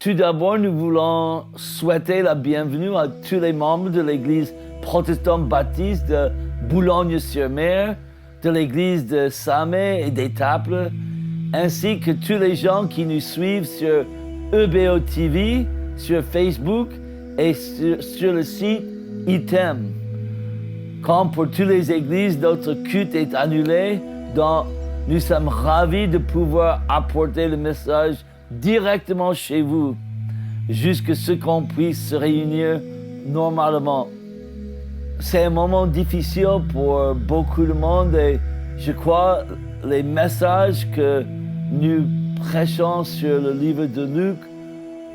Tout d'abord, nous voulons souhaiter la bienvenue à tous les membres de l'Église protestante baptiste de Boulogne-sur-Mer, de l'Église de Samé et d'Étaples, ainsi que tous les gens qui nous suivent sur EBO TV, sur Facebook et sur le site ITEM. Comme pour toutes les églises, notre culte est annulé, donc nous sommes ravis de pouvoir apporter le message directement chez vous, jusqu'à ce qu'on puisse se réunir normalement. C'est un moment difficile pour beaucoup de monde et je crois les messages que nous prêchons sur le livre de Luc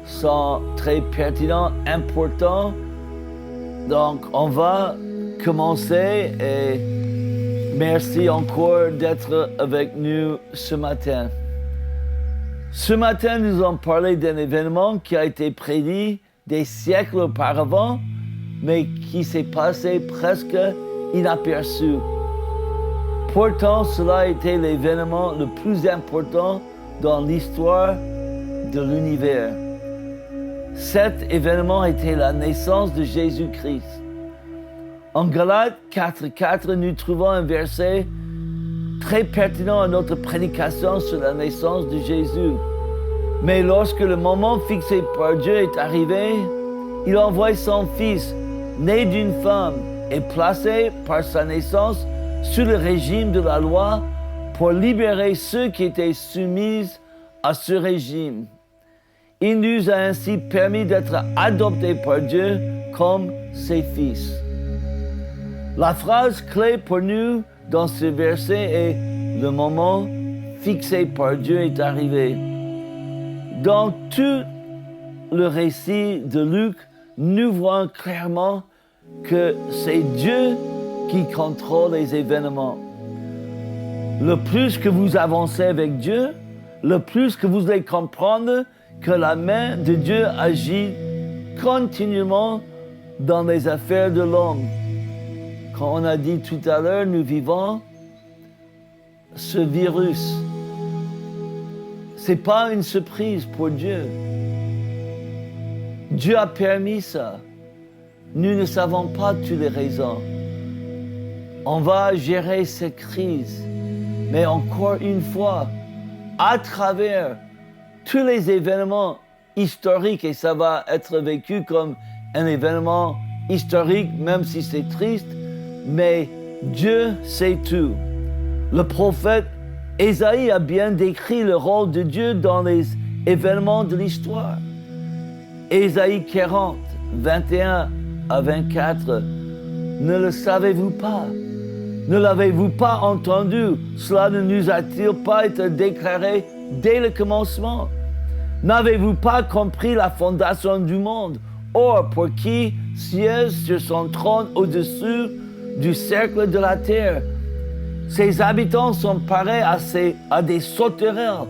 sont très pertinents, importants. Donc on va commencer et merci encore d'être avec nous ce matin. Ce matin, nous allons parler d'un événement qui a été prédit des siècles auparavant, mais qui s'est passé presque inaperçu. Pourtant, cela a été l'événement le plus important dans l'histoire de l'univers. Cet événement était la naissance de Jésus-Christ. En Galates 4.4, nous trouvons un verset très pertinent à notre prédication sur la naissance de Jésus. Mais lorsque le moment fixé par Dieu est arrivé, il envoie son Fils, né d'une femme et placé par sa naissance sous le régime de la loi pour libérer ceux qui étaient soumis à ce régime. Il nous a ainsi permis d'être adoptés par Dieu comme ses fils. La phrase clé pour nous dans ce verset est « Le moment fixé par Dieu est arrivé ». Dans tout le récit de Luc, nous voyons clairement que c'est Dieu qui contrôle les événements. Le plus que vous avancez avec Dieu, le plus que vous allez comprendre que la main de Dieu agit continuellement dans les affaires de l'homme. Quand on a dit tout à l'heure, nous vivons ce virus. C'est pas une surprise pour Dieu. Dieu a permis ça. Nous ne savons pas toutes les raisons. On va gérer cette crise. Mais encore une fois, à travers tous les événements historiques, et ça va être vécu comme un événement historique, même si c'est triste, mais Dieu sait tout. Le prophète Ésaïe a bien décrit le rôle de Dieu dans les événements de l'histoire. Ésaïe 40, 21 à 24. Ne le savez-vous pas? Ne l'avez-vous pas entendu? Cela ne nous a-t-il pas été déclaré dès le commencement? N'avez-vous pas compris la fondation du monde? Or, pour qui siège sur son trône au-dessus du cercle de la terre? Ses habitants sont pareils à des sauterelles.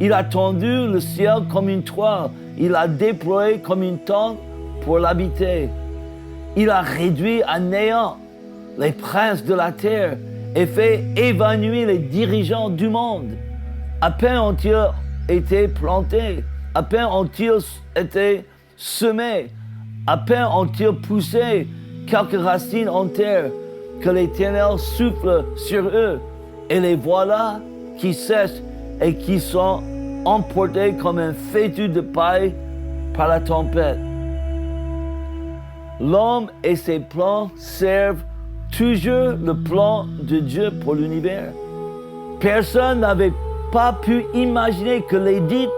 Il a tendu le ciel comme une toile. Il a déployé comme une tente pour l'habiter. Il a réduit à néant les princes de la terre et fait évanouir les dirigeants du monde. À peine ont-ils été plantés, à peine ont-ils été semés, à peine ont-ils poussé quelques racines en terre, que l'Éternel souffle sur eux, et les voilà qui sèchent et qui sont emportés comme un fétu de paille par la tempête. L'homme et ses plans servent toujours le plan de Dieu pour l'univers. Personne n'avait pas pu imaginer que l'édit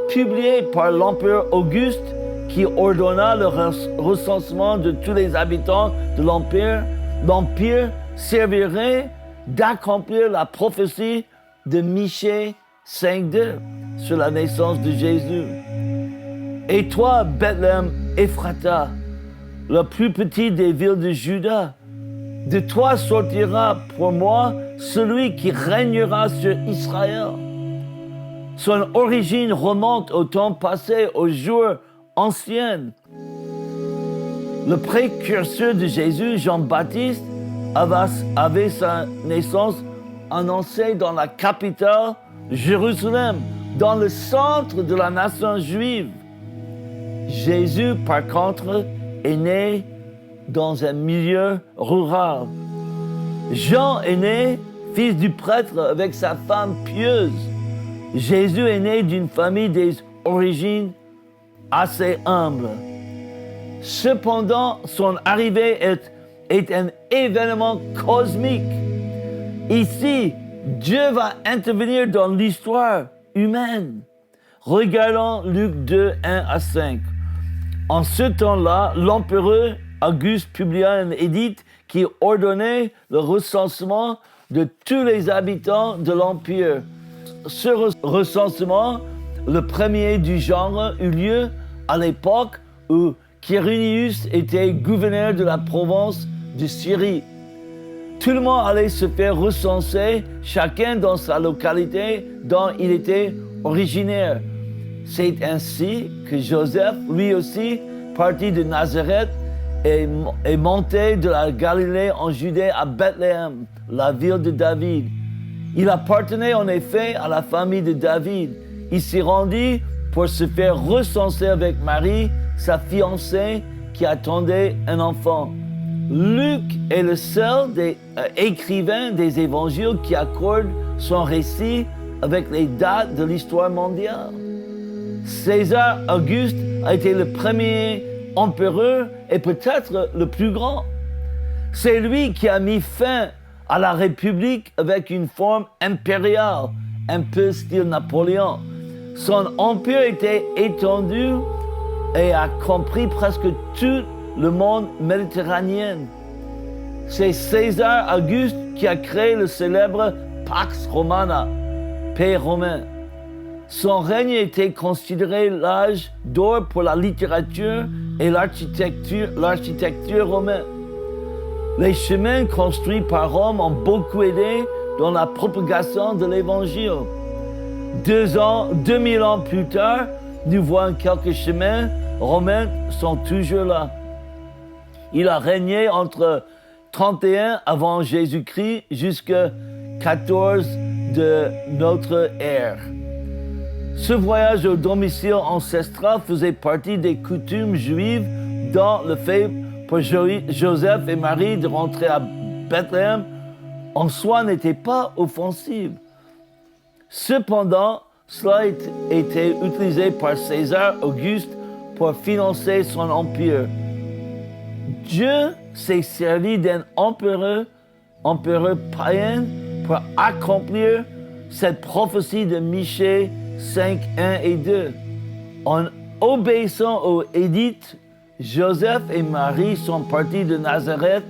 publié par l'empereur Auguste, qui ordonna le recensement de tous les habitants de l'empire servirait d'accomplir la prophétie de Michée 5.2 sur la naissance de Jésus. Et toi, Bethléem Ephrata, le plus petit des villes de Juda, de toi sortira pour moi celui qui régnera sur Israël. Son origine remonte au temps passé, aux jours anciens. Le précurseur de Jésus, Jean-Baptiste, avait sa naissance annoncée dans la capitale, Jérusalem, dans le centre de la nation juive. Jésus, par contre, est né dans un milieu rural. Jean est né fils du prêtre avec sa femme pieuse. Jésus est né d'une famille des origines assez humbles. Cependant, son arrivée est un événement cosmique. Ici, Dieu va intervenir dans l'histoire humaine. Regardons Luc 2, 1 à 5. En ce temps-là, l'empereur Auguste publia un édit qui ordonnait le recensement de tous les habitants de l'Empire. Ce recensement, le premier du genre, eut lieu à l'époque où Quirinius était gouverneur de la province de Syrie. Tout le monde allait se faire recenser, chacun dans sa localité dont il était originaire. C'est ainsi que Joseph, lui aussi, parti de Nazareth, est monté de la Galilée en Judée à Bethléem, la ville de David. Il appartenait en effet à la famille de David. Il s'y rendit pour se faire recenser avec Marie, sa fiancée, qui attendait un enfant. Luc est le seul des écrivains des évangiles qui accorde son récit avec les dates de l'histoire mondiale. César Auguste a été le premier empereur et peut-être le plus grand. C'est lui qui a mis fin à la République avec une forme impériale, un peu style Napoléon. Son empire était étendu et a compris presque tout le monde méditerranéen. C'est César Auguste qui a créé le célèbre Pax Romana, paix romain. Son règne était considéré l'âge d'or pour la littérature et l'architecture romaine. Les chemins construits par Rome ont beaucoup aidé dans la propagation de l'Évangile. 2000 ans plus tard, nous voyons quelques chemins romains sont toujours là. Il a régné entre 31 avant Jésus-Christ jusqu'à 14 de notre ère. Ce voyage au domicile ancestral faisait partie des coutumes juives dont le fait pour Joseph et Marie de rentrer à Bethléem en soi n'était pas offensif. Cependant, cela a été utilisé par César Auguste pour financer son empire. Dieu s'est servi d'un empereur païen pour accomplir cette prophétie de Michée 5, 1 et 2. En obéissant au édit, Joseph et Marie sont partis de Nazareth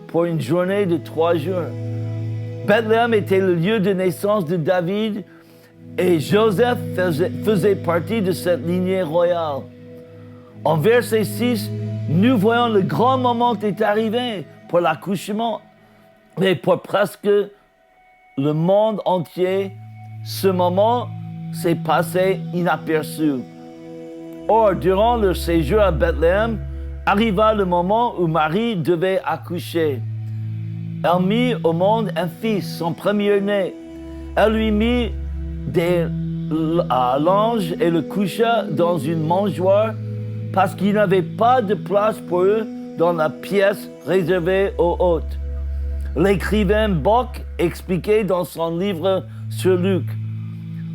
pour une journée de 3 jours. Bethléem était le lieu de naissance de David et Joseph faisait partie de cette lignée royale. En verset 6, nous voyons le grand moment qui est arrivé pour l'accouchement, mais pour presque le monde entier, ce moment s'est passé inaperçu. Or, durant leur séjour à Bethléem, arriva le moment où Marie devait accoucher. Elle mit au monde un fils, son premier-né. Elle lui mit des langes et le coucha dans une mangeoire parce qu'il n'avait pas de place pour eux dans la pièce réservée aux hôtes. L'écrivain Bock expliquait dans son livre sur Luc: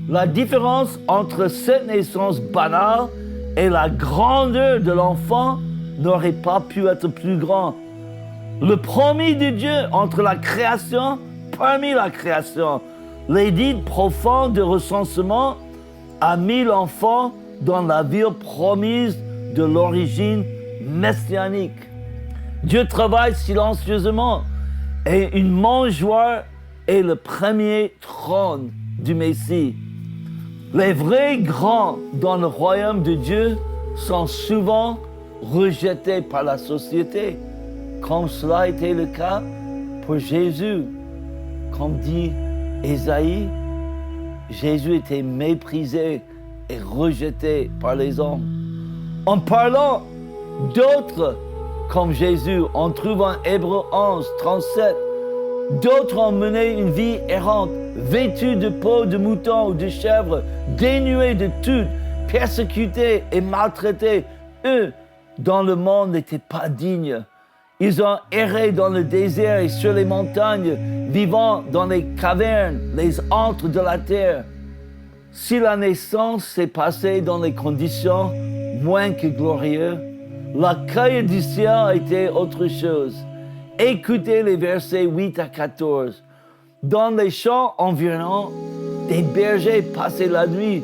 la différence entre cette naissance banale et la grandeur de l'enfant n'aurait pas pu être plus grande. Le promis de Dieu entre la création, parmi la création, l'édit profond de recensement a mis l'enfant dans la ville promise de l'origine messianique. Dieu travaille silencieusement et une mangeoire est le premier trône du Messie. Les vrais grands dans le royaume de Dieu sont souvent rejetés par la société, comme cela a été le cas pour Jésus. Comme dit Ésaïe, Jésus était méprisé et rejeté par les hommes. En parlant d'autres comme Jésus, on trouve en Hébreux 11, 37, d'autres ont mené une vie errante, vêtus de peau de mouton ou de chèvre, dénués de tout, persécutés et maltraités, eux, dans le monde, n'étaient pas dignes. Ils ont erré dans le désert et sur les montagnes, vivant dans les cavernes, les antres de la terre. Si la naissance s'est passée dans des conditions moins que glorieuses, l'accueil du ciel était autre chose. Écoutez les versets 8 à 14. Dans les champs environnants, des bergers passaient la nuit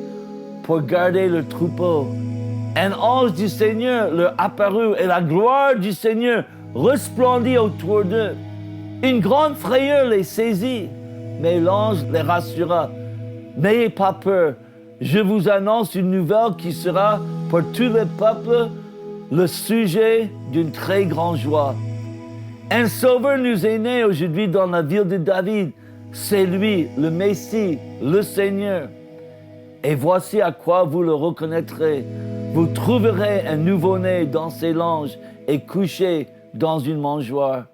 pour garder le troupeau. Un ange du Seigneur leur apparut et la gloire du Seigneur resplendit autour d'eux. Une grande frayeur les saisit, mais l'ange les rassura. N'ayez pas peur, je vous annonce une nouvelle qui sera pour tous les peuples le sujet d'une très grande joie. Un sauveur nous est né aujourd'hui dans la ville de David. C'est lui, le Messie, le Seigneur. Et voici à quoi vous le reconnaîtrez. Vous trouverez un nouveau-né dans ses langes et couché dans une mangeoire.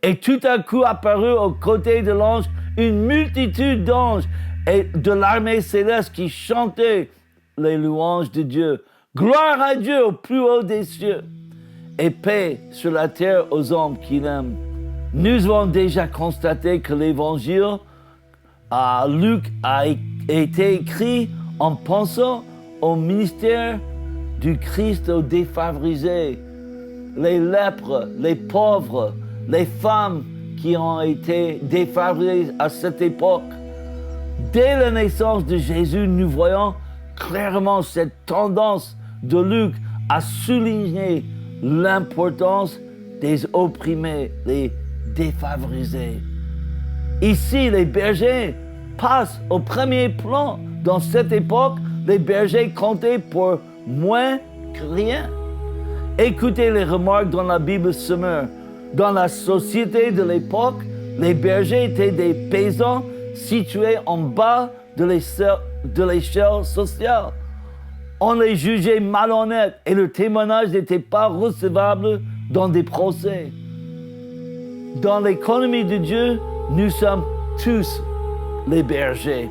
Et tout à coup apparut aux côtés de l'ange une multitude d'anges et de l'armée céleste qui chantaient les louanges de Dieu. Gloire à Dieu au plus haut des cieux et paix sur la terre aux hommes qu'il aime. Nous avons déjà constaté que l'évangile à Luc a été écrit en pensant au ministère du Christ aux défavorisés, les lèpres, les pauvres, les femmes qui ont été défavorisées à cette époque. Dès la naissance de Jésus, nous voyons clairement cette tendance de Luc à souligner l'importance des opprimés, les défavorisés. Ici, les bergers passent au premier plan. Dans cette époque, les bergers comptaient pour moins que rien. Écoutez les remarques dans la Bible Semeur. Dans la société de l'époque, les bergers étaient des paysans situés en bas de l'échelle sociale. On les jugeait malhonnêtes et leur témoignage n'était pas recevable dans des procès. Dans l'économie de Dieu, nous sommes tous les bergers.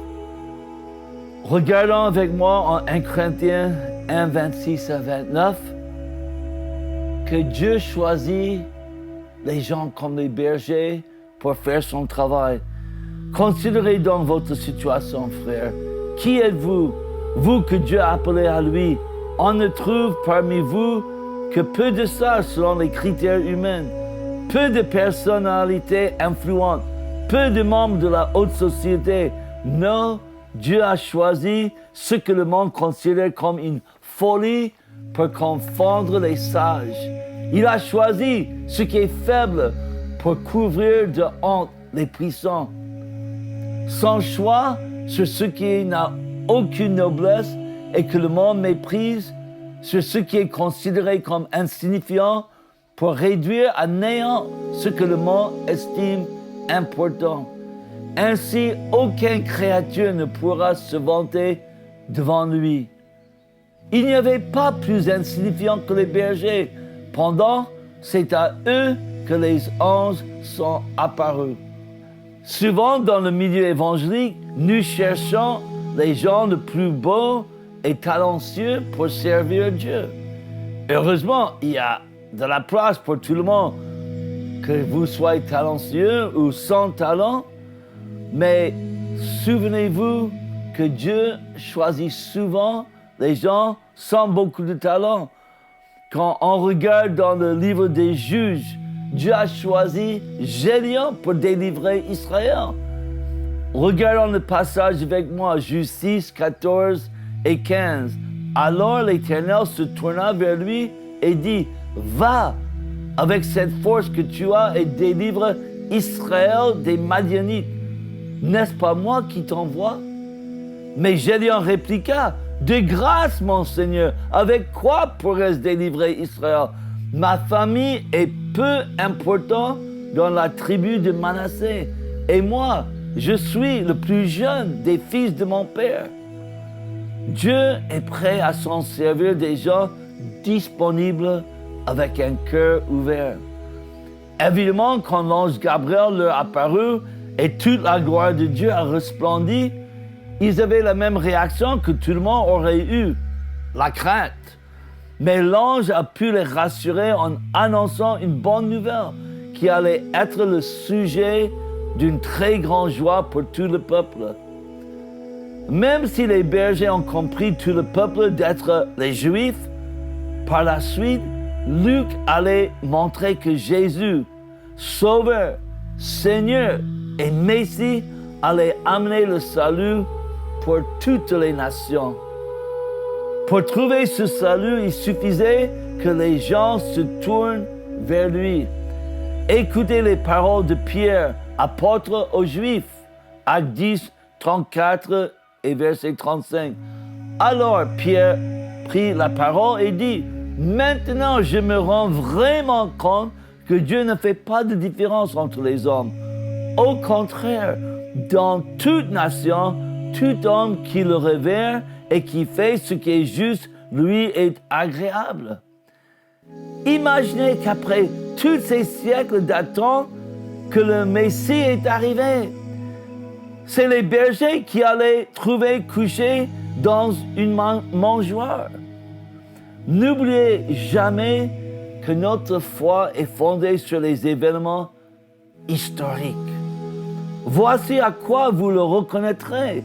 Regardons avec moi en 1 Corinthiens 1, 26 à 29 que Dieu choisit les gens comme les bergers pour faire son travail. Considérez donc votre situation, frère. Qui êtes-vous, vous que Dieu a appelé à lui? On ne trouve parmi vous que peu de sages selon les critères humains, peu de personnalités influentes, peu de membres de la haute société. Non, Dieu a choisi ce que le monde considère comme une folie pour confondre les sages. Il a choisi ce qui est faible pour couvrir de honte les puissants. Son choix sur ce qui n'a aucune noblesse et que le monde méprise, sur ce qui est considéré comme insignifiant, pour réduire à néant ce que le monde estime important. Ainsi, aucune créature ne pourra se vanter devant lui. Il n'y avait pas plus insignifiant que les bergers. Pendant, c'est à eux que les anges sont apparus. Souvent, dans le milieu évangélique, nous cherchons les gens les plus beaux et talentueux pour servir Dieu. Heureusement, il y a de la place pour tout le monde, que vous soyez talentueux ou sans talent. Mais souvenez-vous que Dieu choisit souvent les gens sans beaucoup de talent. Quand on regarde dans le livre des Juges, Dieu a choisi Gédéon pour délivrer Israël. Regardons le passage avec moi, Juges 6, 14 et 15. Alors l'Éternel se tourna vers lui et dit, « Va avec cette force que tu as et délivre Israël des Madianites. N'est-ce pas moi qui t'envoie? » Mais Gédéon répliqua, « De grâce, mon Seigneur, avec quoi pourrais-je délivrer Israël? Ma famille est peu importante dans la tribu de Manassé, et moi, je suis le plus jeune des fils de mon père. » Dieu est prêt à s'en servir des gens disponibles avec un cœur ouvert. Évidemment, quand l'ange Gabriel leur apparut et toute la gloire de Dieu a resplendi, ils avaient la même réaction que tout le monde aurait eu, la crainte. Mais l'ange a pu les rassurer en annonçant une bonne nouvelle qui allait être le sujet d'une très grande joie pour tout le peuple. Même si les bergers ont compris tout le peuple d'être les Juifs, par la suite, Luc allait montrer que Jésus, Sauveur, Seigneur et Messie, allait amener le salut pour toutes les nations. Pour trouver ce salut, il suffisait que les gens se tournent vers lui. Écoutez les paroles de Pierre, apôtre aux Juifs, Actes 10, 34 et verset 35. Alors Pierre prit la parole et dit, « Maintenant je me rends vraiment compte que Dieu ne fait pas de différence entre les hommes. Au contraire, dans toute nation, tout homme qui le révère et qui fait ce qui est juste, lui est agréable. » Imaginez qu'après tous ces siècles d'attente, que le Messie est arrivé. C'est les bergers qui allaient trouver couché dans une mangeoire. N'oubliez jamais que notre foi est fondée sur les événements historiques. Voici à quoi vous le reconnaîtrez.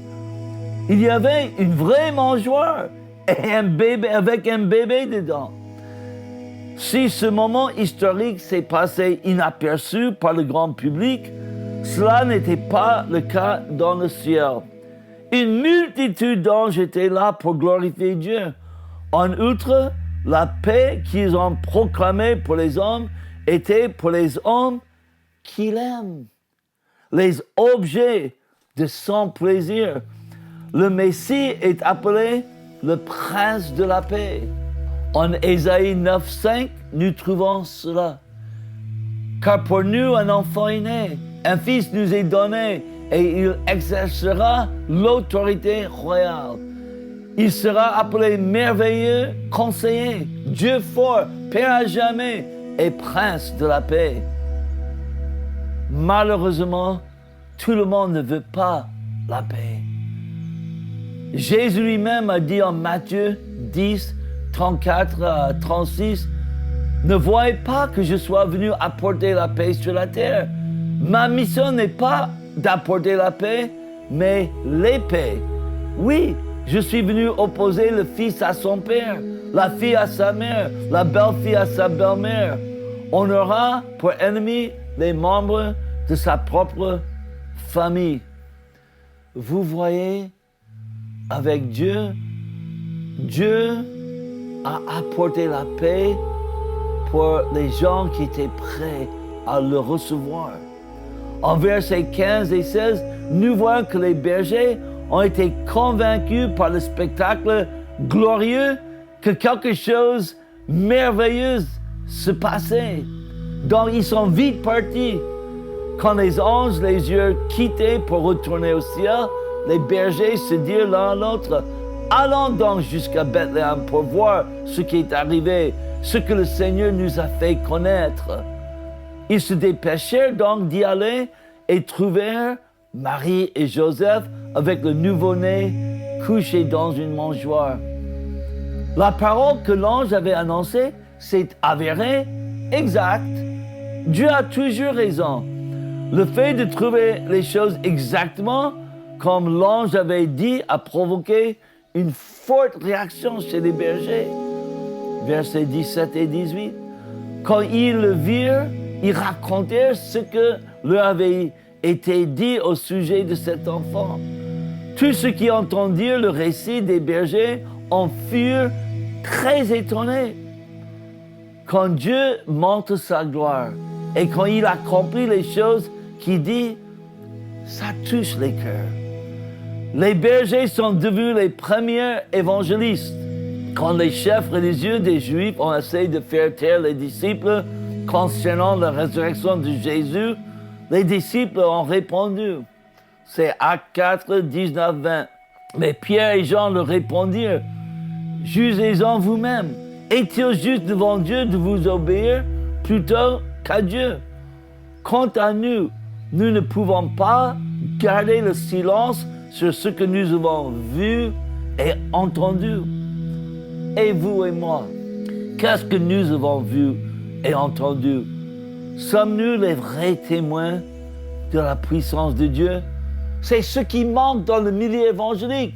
Il y avait une vraie mangeoire et un bébé avec un bébé dedans. Si ce moment historique s'est passé inaperçu par le grand public, cela n'était pas le cas dans le ciel. Une multitude d'anges étaient là pour glorifier Dieu. En outre, la paix qu'ils ont proclamée pour les hommes était pour les hommes qu'il aime. Les objets de son plaisir. Le Messie est appelé le prince de la paix. En Ésaïe 9,5, nous trouvons cela. Car pour nous, un enfant est né, un fils nous est donné, et il exercera l'autorité royale. Il sera appelé merveilleux conseiller, Dieu fort, Père à jamais, et prince de la paix. Malheureusement, tout le monde ne veut pas la paix. Jésus lui-même a dit en Matthieu 10, 34 à 36, « Ne voyez pas que je sois venu apporter la paix sur la terre. Ma mission n'est pas d'apporter la paix, mais l'épée. Oui, je suis venu opposer le fils à son père, la fille à sa mère, la belle-fille à sa belle-mère. On aura pour ennemis les membres de sa propre famille. » Vous voyez, avec Dieu, Dieu a apporté la paix pour les gens qui étaient prêts à le recevoir. En versets 15 et 16, nous voyons que les bergers ont été convaincus par le spectacle glorieux que quelque chose de merveilleux se passait. Donc ils sont vite partis. Quand les anges les eurent quittés pour retourner au ciel, les bergers se dirent l'un à l'autre, « Allons donc jusqu'à Bethléem pour voir ce qui est arrivé, ce que le Seigneur nous a fait connaître. » Ils se dépêchèrent donc d'y aller et trouvèrent Marie et Joseph avec le nouveau-né couché dans une mangeoire. La parole que l'ange avait annoncée s'est avérée exacte. Dieu a toujours raison. Le fait de trouver les choses exactement comme l'ange avait dit a provoqué une forte réaction chez les bergers. Versets 17 et 18. Quand ils le virent, ils racontèrent ce que leur avait été dit au sujet de cet enfant. Tous ceux qui entendirent le récit des bergers en furent très étonnés. Quand Dieu montre sa gloire et quand il accomplit les choses qu'il dit, ça touche les cœurs. Les bergers sont devenus les premiers évangélistes. Quand les chefs religieux des Juifs ont essayé de faire taire les disciples concernant la résurrection de Jésus, les disciples ont répondu. C'est Actes 4, 19, 20. Mais Pierre et Jean leur répondirent, « Jugez-en vous-même. Est-il juste devant Dieu de vous obéir plutôt qu'à Dieu? Quant à nous, nous ne pouvons pas garder le silence sur ce que nous avons vu et entendu. Et vous et moi, Qu'est-ce que nous avons vu et entendu? Sommes-nous les vrais témoins de la puissance de Dieu? C'est ce qui manque dans le milieu évangélique.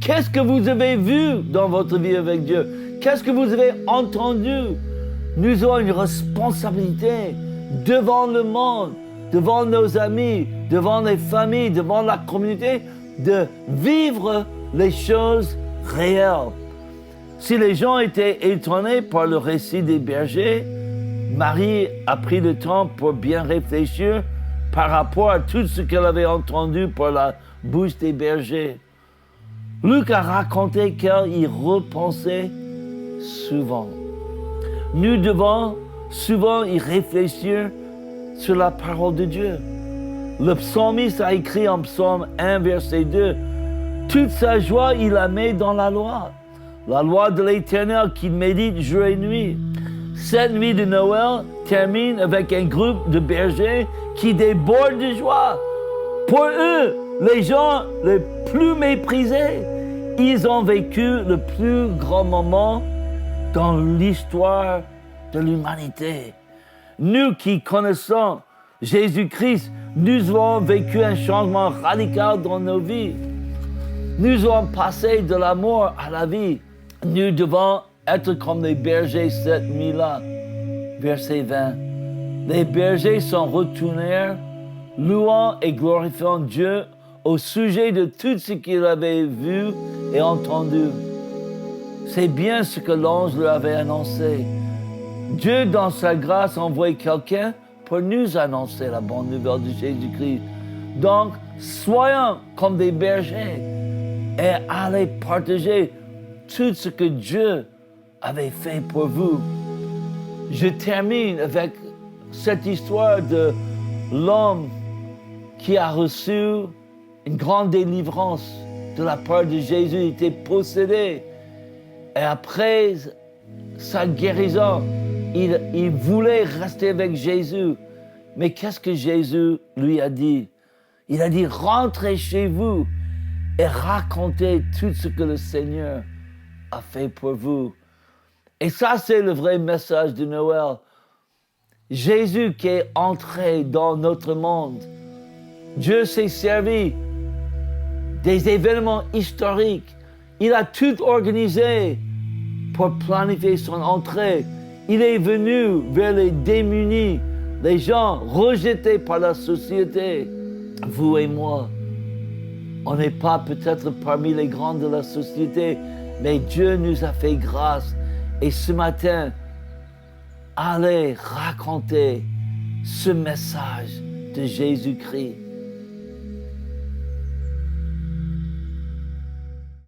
Qu'est-ce que vous avez vu dans votre vie avec Dieu? Qu'est-ce que vous avez entendu? Nous avons une responsabilité devant le monde, devant nos amis, devant les familles, devant la communauté, de vivre les choses réelles. Si les gens étaient étonnés par le récit des bergers, Marie a pris le temps pour bien réfléchir par rapport à tout ce qu'elle avait entendu par la bouche des bergers. Luc a raconté qu'elle y repensait souvent. Nous devons souvent y réfléchir sur la parole de Dieu. Le psalmiste a écrit en psaume 1, verset 2, « Toute sa joie, il la met dans la loi de l'Éternel qu'il médite jour et nuit. » Cette nuit de Noël termine avec un groupe de bergers qui débordent de joie. Pour eux, les gens les plus méprisés, ils ont vécu le plus grand moment dans l'histoire de l'humanité. Nous qui connaissons Jésus-Christ, nous avons vécu un changement radical dans nos vies. Nous avons passé de la mort à la vie. Nous devons être comme les bergers cette nuit-là. Verset 20. Les bergers s'en retournèrent, louant et glorifiant Dieu au sujet de tout ce qu'ils avaient vu et entendu. C'est bien ce que l'ange leur avait annoncé. Dieu, dans sa grâce, a envoyé quelqu'un pour nous annoncer la bonne nouvelle de Jésus-Christ. Donc, soyons comme des bergers et allez partager tout ce que Dieu avait fait pour vous. Je termine avec cette histoire de l'homme qui a reçu une grande délivrance de la part de Jésus. Il était possédé. Et après sa guérison, il voulait rester avec Jésus. Mais qu'est-ce que Jésus lui a dit? Il a dit, rentrez chez vous et racontez tout ce que le Seigneur a fait pour vous. Et ça, c'est le vrai message de Noël. Jésus qui est entré dans notre monde. Dieu s'est servi des événements historiques. Il a tout organisé pour planifier son entrée. Il est venu vers les démunis, les gens rejetés par la société. Vous et moi, on n'est pas peut-être parmi les grands de la société, mais Dieu nous a fait grâce. Et ce matin, allez raconter ce message de Jésus-Christ.